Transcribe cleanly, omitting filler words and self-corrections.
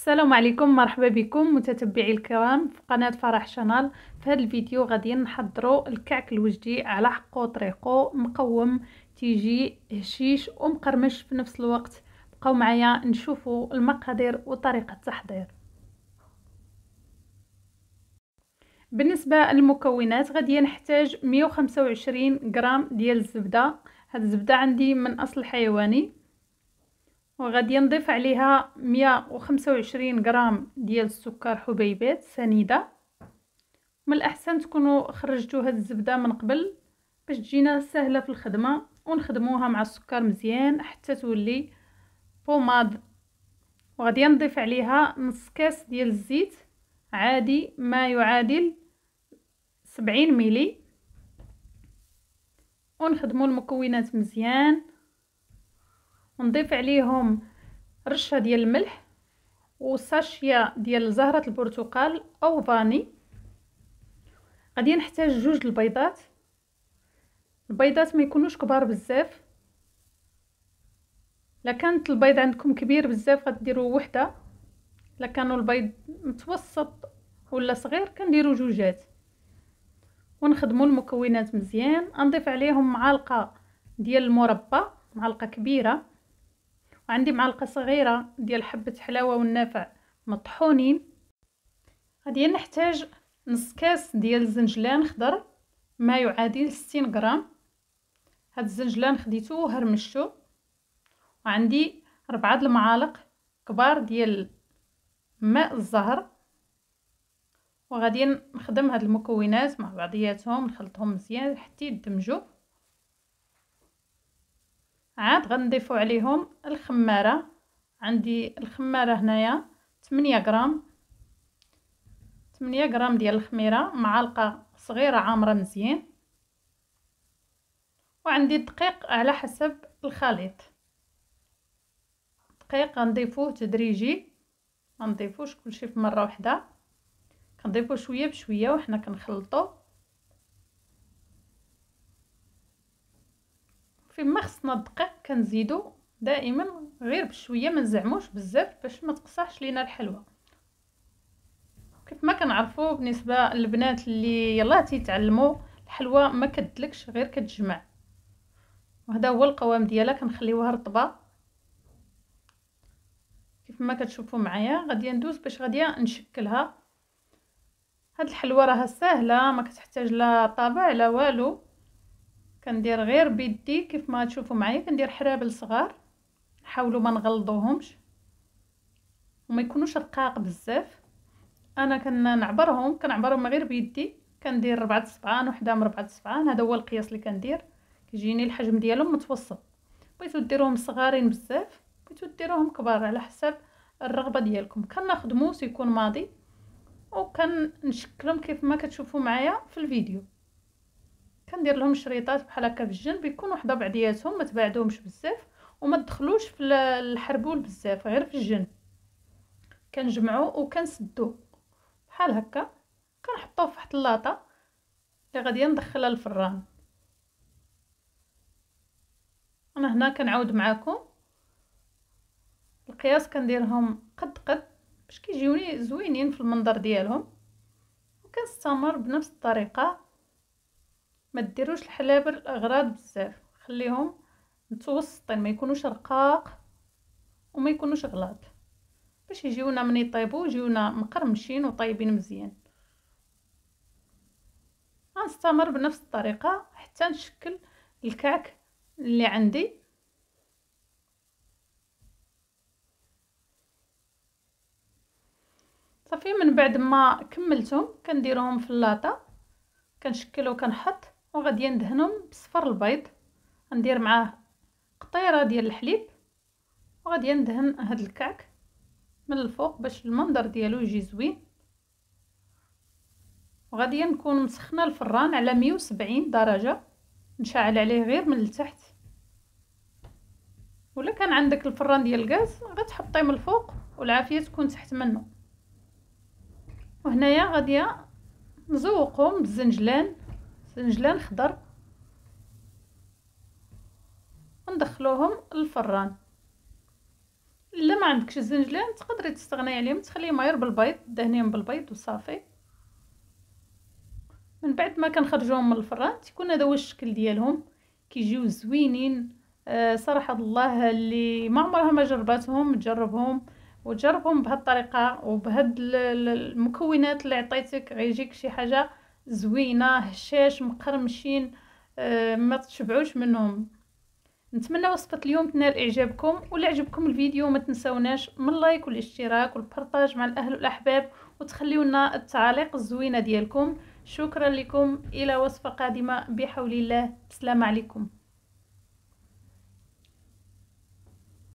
السلام عليكم، مرحبا بكم متتبعي الكرام في قناة فرح شانال. في هذا الفيديو غادي نحضروا الكعك الوجدي على حقو طريقو، مقوم تيجي هشيش ومقرمش في نفس الوقت. بقاو معايا نشوفوا المقادير وطريقة التحضير. بالنسبة للمكونات غادي نحتاج 125 غرام ديال الزبدة. هاد الزبدة عندي من اصل حيواني، وغادي نضيف عليها 125 غرام ديال السكر حبيبات سنيده. من الاحسن تكونوا خرجتوا هاد الزبده من قبل باش تجينا سهله في الخدمه، ونخدموها مع السكر مزيان حتى تولي بوماد. وغادي نضيف عليها نص كاس ديال الزيت عادي ما يعادل 70 ملي، ونخدموا المكونات مزيان. ونضيف عليهم رشه ديال الملح وساشيه ديال زهره البرتقال او فاني. غادي نحتاج جوج البيضات. البيضات ما يكونوش كبار بزاف، لا كانت البيض عندكم كبير بزاف غديروا وحده، لا كانوا البيض متوسط ولا صغير كنديروا جوجات. ونخدموا المكونات مزيان. نضيف عليهم معلقه ديال المربى، معلقه كبيره، وعندي معلقه صغيره ديال حبه حلاوه والنافع مطحونين. غادي نحتاج نص كاس ديال الزنجلان خضر ما يعادل 60 غرام. هاد الزنجلان خديته وهرمشته. وعندي 4 المعالق كبار ديال ماء الزهر. وغادي نخدم هاد المكونات مع بعضياتهم، نخلطهم مزيان حتى يدمجوا. عاد غنضيفوا عليهم الخماره. عندي الخماره هنايا 8 غرام، 8 غرام ديال الخميره، معلقه صغيره عامره مزيان. وعندي الدقيق على حسب الخليط. الدقيق غنضيفوه تدريجي، ما نضيفوش كلشي في مره واحده، كنضيفوه شويه بشويه وحنا كنخلطو. فيما خصنا الدقيق كنزيدو دائما غير بشويه، ما نزعموش بزاف باش ما تقصحش لينا الحلوى. كيف ما كنعرفوا بالنسبه للبنات اللي يلاه تيتعلموا، الحلوى ما كتدلكش غير كتجمع. وهذا هو القوام ديالها، كنخليوها رطبه كيف ما كتشوفوا معايا. غادي ندوز باش غادي نشكلها. هاد الحلوى راها سهله، ما كتحتاج لا طابع لا والو. كندير غير بيدي كيف ما تشوفوا معايا، كندير حرابل صغار، حاولوا ما نغلظوهمش وما يكونوش رقاق بزاف. انا كنعبرهم غير بيدي، كندير 4 صبعان وحده من 4 صبعان. هذا هو القياس اللي كندير، كيجيني الحجم ديالهم متوسط. بغيتو ديروهم صغارين بزاف، بغيتو ديروهم كبار، على حسب الرغبه ديالكم. كناخذ موس يكون ماضي وكنشكلهم كيف ما كتشوفوا معايا في الفيديو. كندير لهم شريطات بحال هكا في الجنب، يكونوا وحده بعضياتهم، ما تباعدوهمش بزاف وما تدخلوش في الحربول بزاف، غير في الجنب. كنجمعوا وكنسدوه بحال هكا، كنحطوه في واحد اللاطه اللي غادي ندخلها للفران. انا هنا كنعاود معكم القياس، كنديرهم قد باش كيجيوني زوينين في المنظر ديالهم. وكنستمر بنفس الطريقه. ما ديروش الحلابر اغراض بزاف، خليهم متوسطين، ما يكونوش رقاق وما يكونوش غلاط، باش يجيونا من يطيبوا يجيونا مقرمشين وطيبين مزيان. غنستمر بنفس الطريقه حتى نشكل الكعك اللي عندي. صافي من بعد ما كملتهم كنديرهم في اللاطه، كنشكل وكنحط. وغادي ندهنهم بصفر البيض، ندير معاه قطيره ديال الحليب، وغادي ندهن هذا الكعك من الفوق باش المنظر ديالو يجي زوين. وغادي نكون مسخنه الفران على 170 درجه، نشعل عليه غير من التحت. ولا كان عندك الفران ديال الغاز غتحطيه من الفوق والعافيه تكون تحت منه. وهنايا غادي نزوقهم بالزنجلان، زنجلان خضر، وندخلوهم للفران الا ما عندكش الزنجلان تقدري تستغني عليهم، تخليهم غير بالبيض، دهنيهم بالبيض وصافي. من بعد ما كنخرجوهم من الفران تيكون هذا هو الشكل ديالهم، كيجيو زوينين. صراحه الله اللي ما عمرها ما جرباتهم تجربهم، وتجربهم بهذه الطريقه وبهاد المكونات اللي عطيتك، غيجيك شي حاجه زوينه، هشاش مقرمشين، ما تشبعوش منهم. نتمنى وصفه اليوم تنال اعجابكم، ولا عجبكم الفيديو ما تنساوناش من لايك والاشتراك والبارطاج مع الاهل والاحباب، وتخليونا التعاليق الزوينه ديالكم. شكرا لكم، الى وصفه قادمه بحول الله. السلام عليكم.